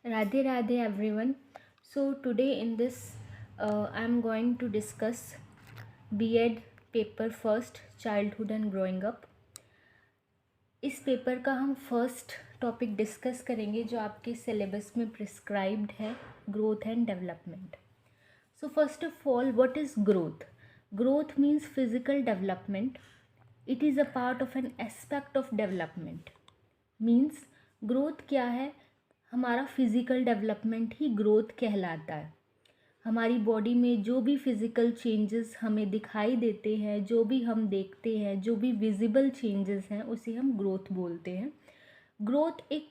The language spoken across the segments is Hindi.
Radhe Radhe everyone. So today in this I am going to discuss B.Ed paper first childhood and growing up. इस पेपर का हम फर्स्ट टॉपिक डिस्कस करेंगे जो आपके सिलेबस में प्रिस्क्राइब्ड है, growth and development. So first of all, what is growth? Growth means physical development. It is a part of an aspect of development. Means growth क्या है? हमारा फिज़िकल डेवलपमेंट ही ग्रोथ कहलाता है. हमारी बॉडी में जो भी फिज़िकल चेंजेस हमें दिखाई देते हैं, जो भी हम देखते हैं, जो भी विजिबल चेंजेस हैं, उसे हम ग्रोथ बोलते हैं. ग्रोथ एक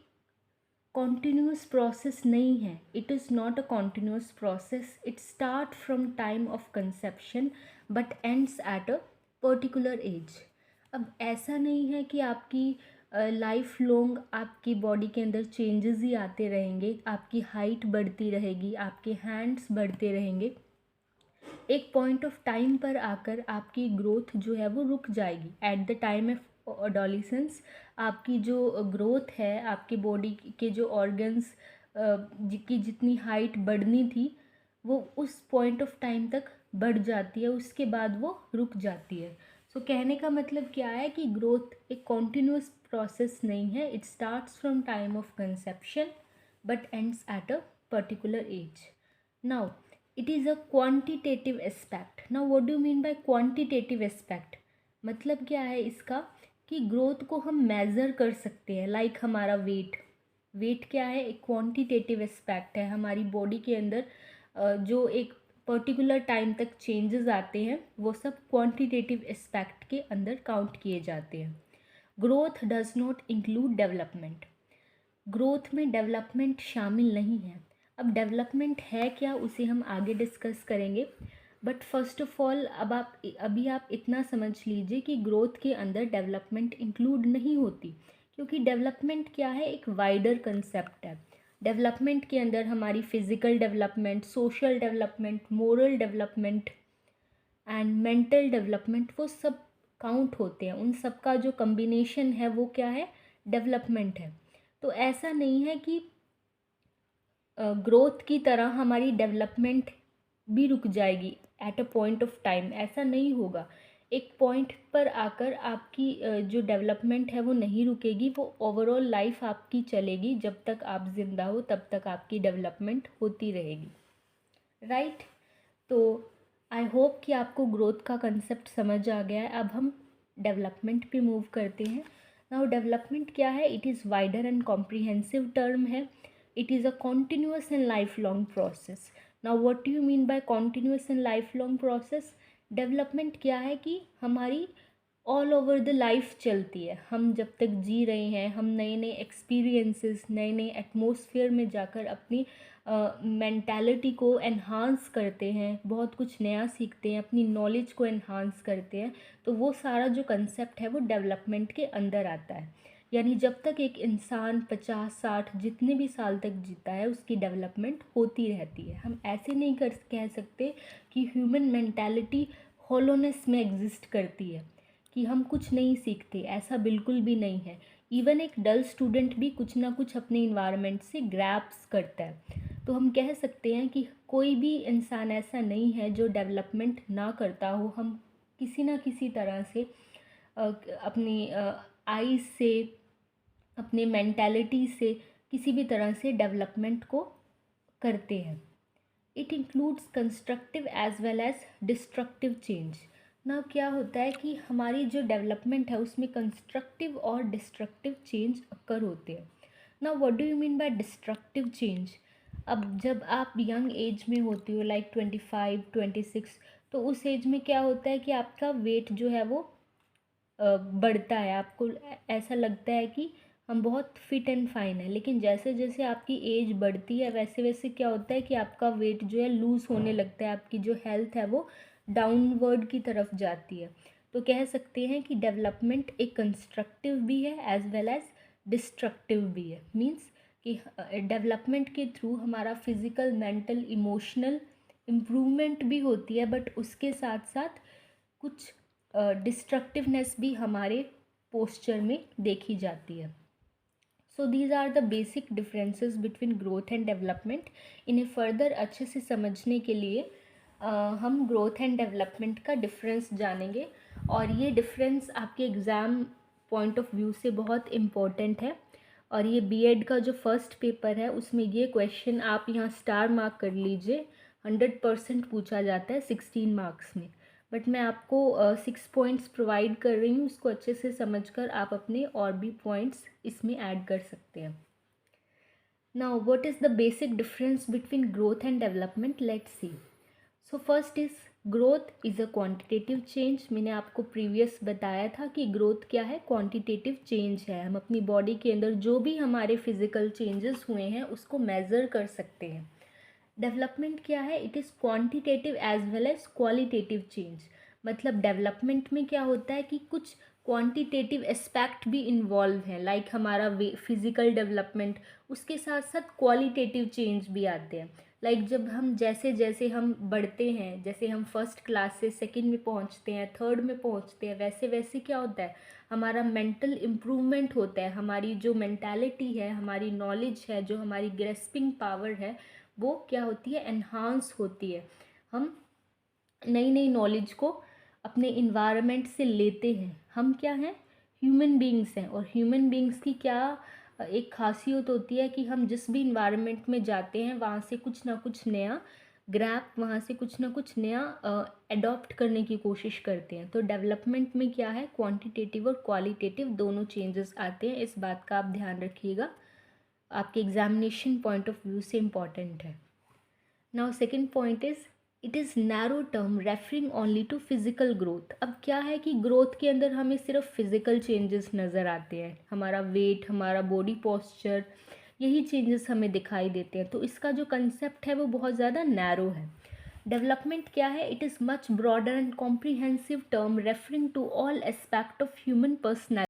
कॉन्टिन्यूस प्रोसेस नहीं है. It is not a continuous process. It start from time of conception but ends at a particular age. अब ऐसा नहीं है कि आपकी लाइफ लॉन्ग आपकी बॉडी के अंदर चेंजेस ही आते रहेंगे. आपकी हाइट बढ़ती रहेगी, आपके हैंड्स बढ़ते रहेंगे. एक पॉइंट ऑफ टाइम पर आकर आपकी ग्रोथ जो है वो रुक जाएगी. At the time of adolescence आपकी जो ग्रोथ है, आपकी बॉडी के जो ऑर्गन्स की जितनी हाइट बढ़नी थी वो उस पॉइंट ऑफ टाइम तक बढ़ जाती है, उसके बाद वो रुक जाती है. सो कहने का मतलब क्या है कि ग्रोथ एक कॉन्टिन्यूस प्रोसेस नहीं है. It starts from time of conception but ends at a particular age. Now it is a quantitative aspect. Now what do you mean by quantitative aspect? मतलब क्या है इसका कि ग्रोथ को हम मेज़र कर सकते हैं. लाइक हमारा वेट क्या है? एक क्वांटिटेटिव एस्पेक्ट है. हमारी बॉडी के अंदर जो एक पर्टिकुलर टाइम तक चेंजेस आते हैं वो सब क्वांटिटेटिव एस्पेक्ट के अंदर काउंट किए जाते हैं. Growth does not include development. Growth में डेवलपमेंट शामिल नहीं है. अब डेवलपमेंट है क्या उसे हम आगे डिस्कस करेंगे. बट फर्स्ट ऑफ ऑल अभी आप इतना समझ लीजिए कि ग्रोथ के अंदर डेवलपमेंट इंक्लूड नहीं होती, क्योंकि डेवलपमेंट क्या है? एक वाइडर कंसेप्ट है. डेवलपमेंट के अंदर हमारी physical development, social development, moral development and mental development वो सब काउंट होते हैं. उन सब का जो कम्बिनेशन है वो क्या है? डेवलपमेंट है. तो ऐसा नहीं है कि ग्रोथ की तरह हमारी डेवलपमेंट भी रुक जाएगी at a point of time. ऐसा नहीं होगा. एक पॉइंट पर आकर आपकी जो डेवलपमेंट है वो नहीं रुकेगी. वो ओवरऑल लाइफ आपकी चलेगी. जब तक आप ज़िंदा हो तब तक आपकी डेवलपमेंट होती रहेगी. राइट. तो आई होप कि आपको ग्रोथ का कंसेप्ट समझ आ गया है. अब हम डेवलपमेंट पे मूव करते हैं. नाउ डेवलपमेंट क्या है? It is wider and comprehensive term है. It is a continuous and life long process. Now what do you mean by continuous and life long process? Development क्या है कि हमारी ऑल ओवर द लाइफ चलती है. हम जब तक जी रहे हैं हम नए नए एक्सपीरियंसेस, नए नए एटमॉस्फेयर में जाकर अपनी मेंटालिटी को एनहांस करते हैं, बहुत कुछ नया सीखते हैं, अपनी नॉलेज को एनहांस करते हैं. तो वो सारा जो कंसेप्ट है वो डेवलपमेंट के अंदर आता है. यानी जब तक एक इंसान 50-60 जितने भी साल तक जीता है उसकी डेवलपमेंट होती रहती है. हम ऐसे नहीं कह सकते कि ह्यूमन मेंटालिटी हॉलोनेस में एग्जिस्ट करती है, कि हम कुछ नहीं सीखते. ऐसा बिल्कुल भी नहीं है. इवन एक डल स्टूडेंट भी कुछ ना कुछ अपने इन्वायरमेंट से ग्रैप्स करता है. तो हम कह सकते हैं कि कोई भी इंसान ऐसा नहीं है जो डेवलपमेंट ना करता हो. हम किसी ना किसी तरह से अपनी आइज़ से, अपने मेंटालिटी से, किसी भी तरह से डेवलपमेंट को करते हैं. It includes constructive as well as destructive change. ना क्या होता है कि हमारी जो डेवलपमेंट है उसमें कंस्ट्रक्टिव और डिस्ट्रक्टिव चेंज अक्कर होते हैं. ना what do you mean bye destructive change? अब जब आप यंग एज में होती हो, लाइक 25-26, तो उस एज में क्या होता है कि आपका वेट जो है वो बढ़ता है. आपको ऐसा लगता है कि हम बहुत फिट एंड फाइन है. लेकिन जैसे जैसे आपकी एज बढ़ती है वैसे वैसे क्या होता है कि आपका वेट जो है लूज़ होने लगता है. आपकी जो हेल्थ है वो डाउनवर्ड की तरफ जाती है. तो कह सकते हैं कि डेवलपमेंट एक कंस्ट्रक्टिव भी है एज वेल एज डिस्ट्रक्टिव भी है. मीन्स कि डेवलपमेंट के थ्रू हमारा फिज़िकल, मेंटल, इमोशनल इम्प्रूवमेंट भी होती है, बट उसके साथ साथ कुछ डिस्ट्रक्टिवनेस भी हमारे पोस्चर में देखी जाती है. So these are the basic differences between growth and development. इन्हें फर्दर अच्छे से समझने के लिए हम ग्रोथ एंड डेवलपमेंट का डिफरेंस जानेंगे, और ये डिफरेंस आपके एग्ज़ाम पॉइंट ऑफ व्यू से बहुत इम्पोर्टेंट है। और ये बीएड का जो फर्स्ट पेपर है उसमें ये क्वेश्चन आप यहाँ स्टार मार्क कर लीजिए, 100% पूछा जाता है 16 मार्क्स में। बट मैं आपको 6 पॉइंट्स प्रोवाइड कर रही हूँ, उसको अच्छे से समझकर आप अपने और भी पॉइंट्स इसमें ऐड कर सकते हैं। Now what is the basic difference between growth and development, let's see. So first is growth is a quantitative change. मैंने आपको प्रीवियस बताया था कि ग्रोथ क्या है, क्वांटिटेटिव चेंज है। हम अपनी बॉडी के अंदर जो भी हमारे फिजिकल चेंजेस हुए हैं उसको मेज़र कर सकते हैं। डेवलपमेंट क्या है, it is quantitative as well as qualitative change. मतलब डेवलपमेंट में क्या होता है कि कुछ क्वांटिटेटिव एस्पेक्ट भी इन्वॉल्व हैं, लाइक हमारा फिजिकल डेवलपमेंट, उसके साथ साथ क्वालिटेटिव चेंज भी आते हैं। लाइक जब हम जैसे जैसे हम बढ़ते हैं, जैसे हम फर्स्ट क्लास से सेकंड में पहुंचते हैं, थर्ड में पहुंचते हैं, वैसे वैसे क्या होता है, हमारा मेंटल इम्प्रूवमेंट होता है। हमारी जो मेंटालिटी है, हमारी नॉलेज है, जो हमारी ग्रेस्पिंग पावर है, वो क्या होती है, एनहांस होती है। हम नई नई नॉलेज को अपने इन्वायरमेंट से लेते हैं। हम क्या हैं, ह्यूमन बीइंग्स हैं। और ह्यूमन बीइंग्स की क्या एक खासियत होती है कि हम जिस भी इन्वायरमेंट में जाते हैं वहाँ से कुछ ना कुछ नया ग्रैप, वहाँ से कुछ ना कुछ नया अडॉप्ट करने की कोशिश करते हैं। तो डेवलपमेंट में क्या है, क्वांटिटेटिव और क्वालिटेटिव दोनों चेंजेस आते हैं। इस बात का आप ध्यान रखिएगा, आपके एग्जामिनेशन पॉइंट ऑफ व्यू से इम्पॉर्टेंट है। Now second point is it is narrow term referring only to physical growth. अब क्या है कि ग्रोथ के अंदर हमें सिर्फ फिजिकल चेंजेस नज़र आते हैं, हमारा वेट, हमारा बॉडी पोस्चर, यही चेंजेस हमें दिखाई देते हैं। तो इसका जो कंसेप्ट है वो बहुत ज़्यादा नैरो है। डेवलपमेंट क्या है, it is much broader and comprehensive term referring to all aspect of human personality.